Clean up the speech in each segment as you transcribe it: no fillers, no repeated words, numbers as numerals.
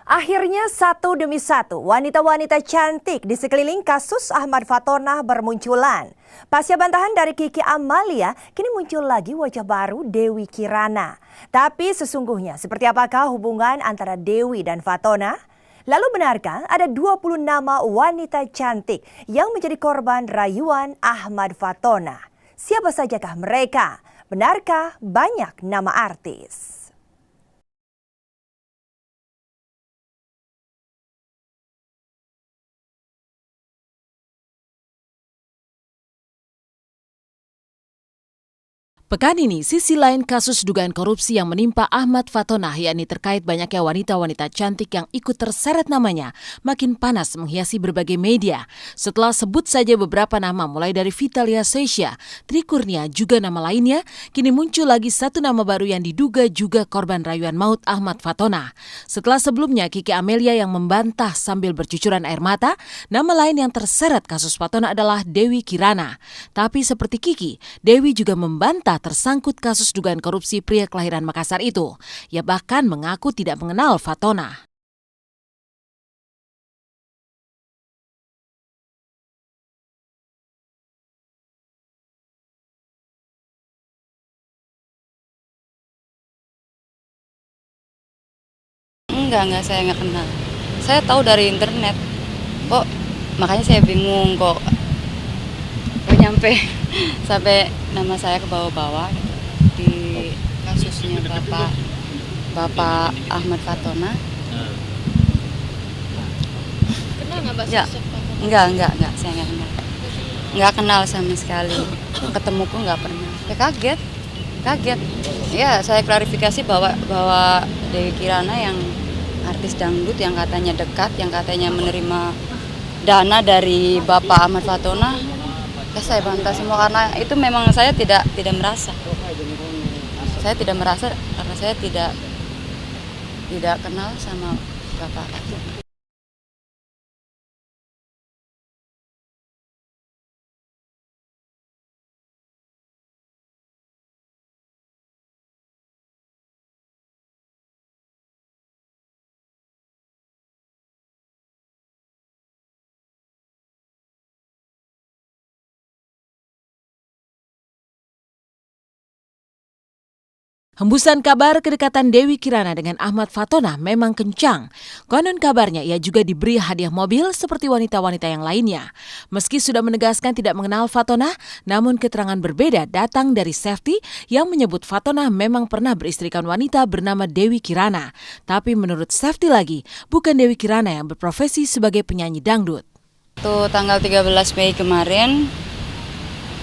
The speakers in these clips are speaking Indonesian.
Akhirnya satu demi satu wanita-wanita cantik di sekeliling kasus Ahmad Fatona bermunculan. Pasca bantahan dari Kiki Amalia, kini muncul lagi wajah baru Dewi Kirana. Tapi sesungguhnya seperti apakah hubungan antara Dewi dan Fatona? Lalu benarkah ada 20 nama wanita cantik yang menjadi korban rayuan Ahmad Fatona? Siapa sajakah mereka? Benarkah banyak nama artis? Pekan ini, sisi lain kasus dugaan korupsi yang menimpa Ahmad Fatona, yakni terkait banyaknya wanita-wanita cantik yang ikut terseret namanya, makin panas menghiasi berbagai media. Setelah sebut saja beberapa nama, mulai dari Vitalia Sesha, Tri Kurnia, juga nama lainnya, kini muncul lagi satu nama baru yang diduga juga korban rayuan maut Ahmad Fatona. Setelah sebelumnya Kiki Amelia yang membantah sambil bercucuran air mata, nama lain yang terseret kasus Fatona adalah Dewi Kirana. Tapi seperti Kiki, Dewi juga membantah tersangkut kasus dugaan korupsi pria kelahiran Makassar itu. Ia bahkan mengaku tidak mengenal Fatona. Enggak, saya nggak kenal. Saya tahu dari internet. Kok makanya saya bingung kok nyampe sampai nama saya ke bawah-bawah gitu, di kasusnya Bapak Ahmad Fatona. Kenal nggak Mbak Ya, sosok Fatona? enggak, saya nggak kenal. Nggak kenal sama sekali. Ketemu pun nggak pernah. Ya kaget. Ya, saya klarifikasi bahwa Dewi Kirana yang artis dangdut yang katanya dekat, yang katanya menerima dana dari Bapak Ahmad Fatona, ya saya bantah semua karena itu memang saya tidak merasa. Saya tidak merasa karena saya tidak kenal sama Bapak Fatona. Hembusan kabar kedekatan Dewi Kirana dengan Ahmad Fatona memang kencang. Konon kabarnya ia juga diberi hadiah mobil seperti wanita-wanita yang lainnya. Meski sudah menegaskan tidak mengenal Fatona, namun keterangan berbeda datang dari Safety yang menyebut Fatona memang pernah beristrikan wanita bernama Dewi Kirana. Tapi menurut Safety lagi, bukan Dewi Kirana yang berprofesi sebagai penyanyi dangdut. Itu tanggal 13 Mei kemarin,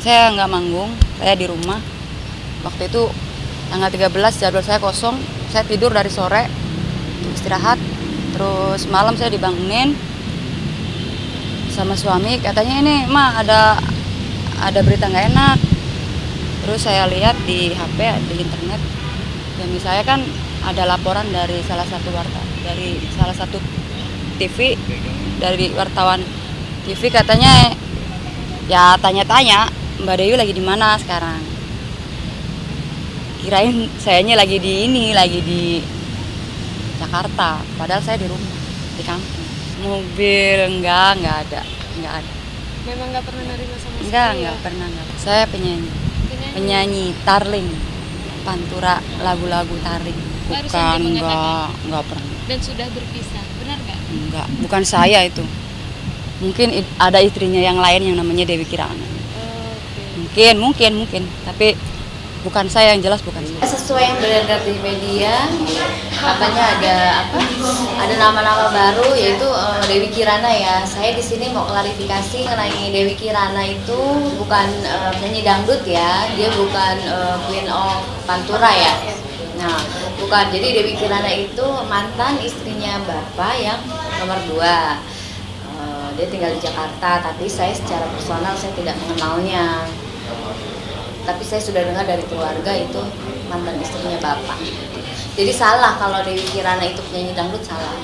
saya nggak manggung, saya di rumah. Waktu itu tanggal 13 jadwal saya kosong, saya tidur dari sore, istirahat. Terus malam saya dibangunin sama suami, katanya ini ada berita nggak enak. Terus saya lihat di HP, di internet, suami saya kan ada laporan dari salah satu TV, dari wartawan TV, katanya ya tanya-tanya Mbak Dewi lagi di mana sekarang. Kirain sayanya lagi di Jakarta, padahal saya di rumah, di kampung. Mobil enggak ada. Memang nggak pernah nerima sama sekali. Enggak pernah. Saya penyanyi tarling, pantura lagu-lagu tarling. Baru Bukan, saja mengatakan. enggak pernah. Dan sudah berpisah, benar nggak? Enggak, bukan saya itu. Mungkin ada istrinya yang lain yang namanya Dewi Kirana. Oke. Mungkin, tapi bukan saya, yang jelas bukan saya. Sesuai yang beredar di media, katanya ada nama-nama baru, yaitu Dewi Kirana ya. Saya di sini mau klarifikasi mengenai Dewi Kirana itu bukan penyanyi dangdut ya, dia bukan Queen of Pantura ya. Nah, bukan. Jadi Dewi Kirana itu mantan istrinya Bapak yang nomor 2. Dia tinggal di Jakarta, tapi saya secara personal saya tidak mengenalnya. Tapi saya sudah dengar dari keluarga itu mantan istrinya Bapak. Jadi salah kalau Dewi Kirana itu penyanyi dangdut, salah.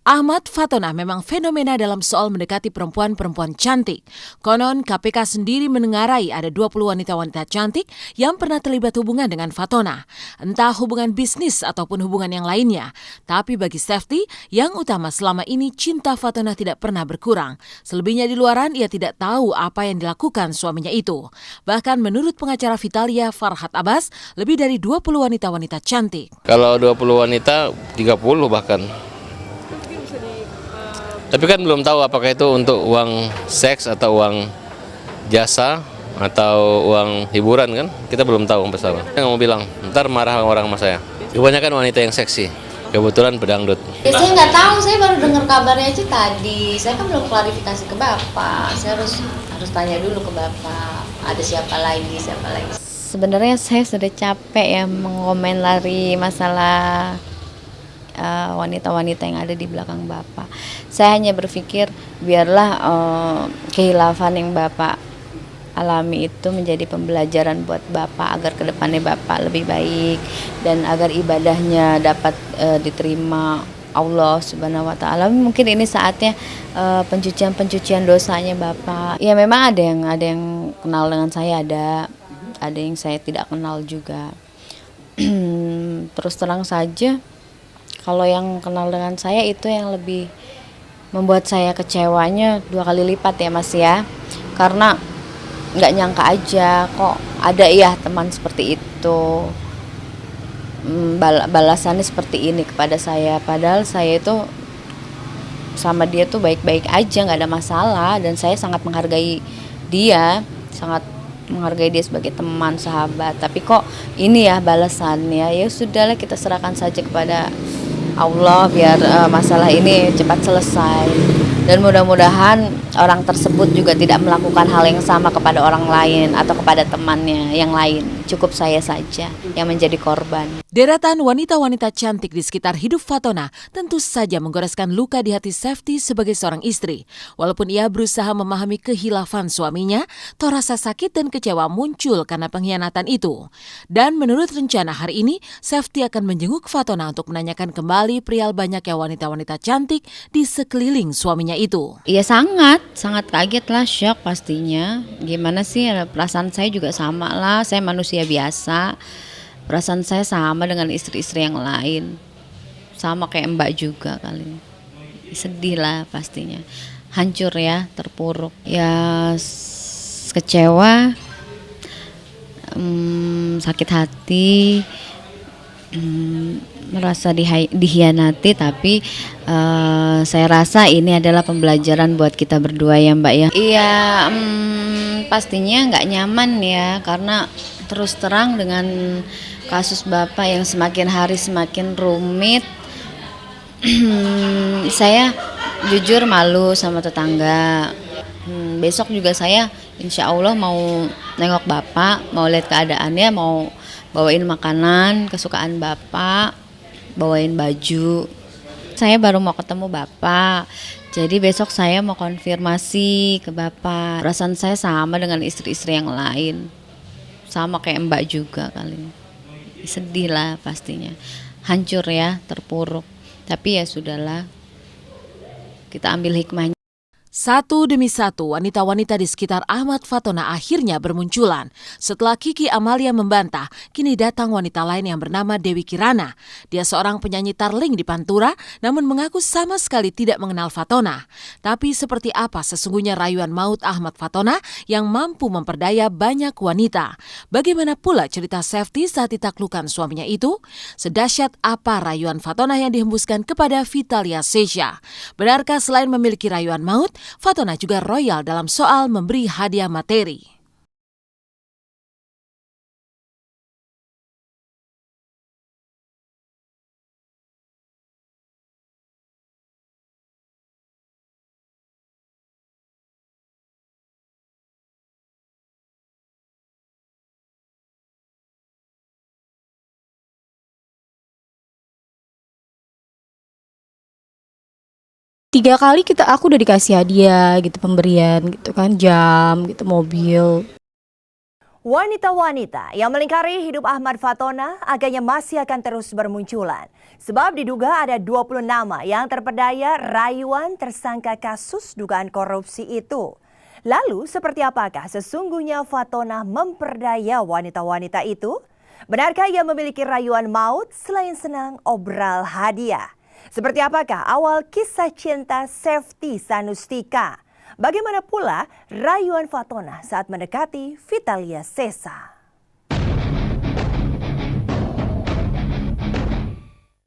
Ahmad Fatonah memang fenomena dalam soal mendekati perempuan-perempuan cantik. Konon KPK sendiri menengarai ada 20 wanita-wanita cantik yang pernah terlibat hubungan dengan Fatonah. Entah hubungan bisnis ataupun hubungan yang lainnya. Tapi bagi Safety, yang utama selama ini cinta Fatonah tidak pernah berkurang. Selebihnya di luaran, ia tidak tahu apa yang dilakukan suaminya itu. Bahkan menurut pengacara Vitalia Farhat Abbas, lebih dari 20 wanita-wanita cantik. Kalau 20 wanita, 30 bahkan. Tapi kan belum tahu apakah itu untuk uang seks atau uang jasa atau uang hiburan kan? Kita belum tahu sampai sekarang. Saya nggak mau bilang, ntar marah orang sama saya. Kebanyakan wanita yang seksi, kebetulan pedangdut. Ya, saya nggak tahu, saya baru dengar kabarnya aja tadi. Saya kan belum klarifikasi ke Bapak. Saya harus tanya dulu ke Bapak. Ada siapa lagi? Sebenarnya saya sudah capek ya mengomentari masalah wanita-wanita yang ada di belakang Bapak. Saya hanya berpikir biarlah kehilafan yang Bapak alami itu menjadi pembelajaran buat Bapak agar kedepannya Bapak lebih baik dan agar ibadahnya dapat diterima Allah Subhanahu wa Ta'ala. Mungkin ini saatnya pencucian dosanya Bapak. Ya memang ada yang kenal dengan saya, ada yang saya tidak kenal juga. Terus terang saja, kalau yang kenal dengan saya itu yang lebih membuat saya kecewanya 2 kali lipat ya Mas ya. Karena nggak nyangka aja kok ada ya teman seperti itu. Balasannya seperti ini kepada saya. Padahal saya itu sama dia tuh baik-baik aja, nggak ada masalah. Dan saya sangat menghargai dia, sebagai teman, sahabat. Tapi kok ini ya balasannya. Ya sudahlah, kita serahkan saja kepada Allah biar masalah ini cepat selesai. Dan mudah-mudahan orang tersebut juga tidak melakukan hal yang sama kepada orang lain atau kepada temannya yang lain. Cukup saya saja yang menjadi korban. Deretan wanita-wanita cantik di sekitar hidup Fatonah tentu saja menggoreskan luka di hati Safety sebagai seorang istri. Walaupun ia berusaha memahami kehilafan suaminya, toh rasa sakit dan kecewa muncul karena pengkhianatan itu. Dan menurut rencana hari ini, Safety akan menjenguk Fatonah untuk menanyakan kembali perihal banyaknya wanita-wanita cantik di sekeliling suaminya itu. Iya sangat kaget lah, shock pastinya. Gimana sih, perasaan saya juga sama lah, saya manusia biasa. Perasaan saya sama dengan istri-istri yang lain. Sama kayak Mbak juga kali. Sedih lah pastinya. Hancur ya, terpuruk. Ya kecewa, sakit hati, merasa dihianati. Tapi saya rasa ini adalah pembelajaran buat kita berdua ya Mbak ya. Iya, pastinya nggak nyaman ya, karena terus terang dengan kasus Bapak yang semakin hari semakin rumit, saya jujur malu sama tetangga. Besok juga saya insya Allah mau nengok Bapak, mau lihat keadaannya, mau bawain makanan kesukaan Bapak, bawain baju. Saya baru mau ketemu Bapak, jadi besok saya mau konfirmasi ke Bapak. Perasaan saya sama dengan istri-istri yang lain, sama kayak Mbak juga kali. Sedih lah pastinya, hancur ya, terpuruk. Tapi ya sudahlah, kita ambil hikmahnya. Satu demi satu, wanita-wanita di sekitar Ahmad Fatonah akhirnya bermunculan. Setelah Kiki Amalia membantah, kini datang wanita lain yang bernama Dewi Kirana. Dia seorang penyanyi tarling di Pantura, namun mengaku sama sekali tidak mengenal Fatonah. Tapi seperti apa sesungguhnya rayuan maut Ahmad Fatonah yang mampu memperdaya banyak wanita? Bagaimana pula cerita Safety saat ditaklukkan suaminya itu? Sedahsyat apa rayuan Fatonah yang dihembuskan kepada Vitalia Sesha? Benarkah selain memiliki rayuan maut, Fatonah juga royal dalam soal memberi hadiah materi? Tiga kali aku udah dikasih hadiah gitu, pemberian gitu kan, jam gitu, mobil. Wanita-wanita yang melingkari hidup Ahmad Fatona agaknya masih akan terus bermunculan. Sebab diduga ada 20 nama yang terpedaya rayuan tersangka kasus dugaan korupsi itu. Lalu seperti apakah sesungguhnya Fatona memperdaya wanita-wanita itu? Benarkah ia memiliki rayuan maut selain senang obral hadiah? Seperti apakah awal kisah cinta Safety Sanustika? Bagaimana pula rayuan Fatona saat mendekati Vitalia Sesa?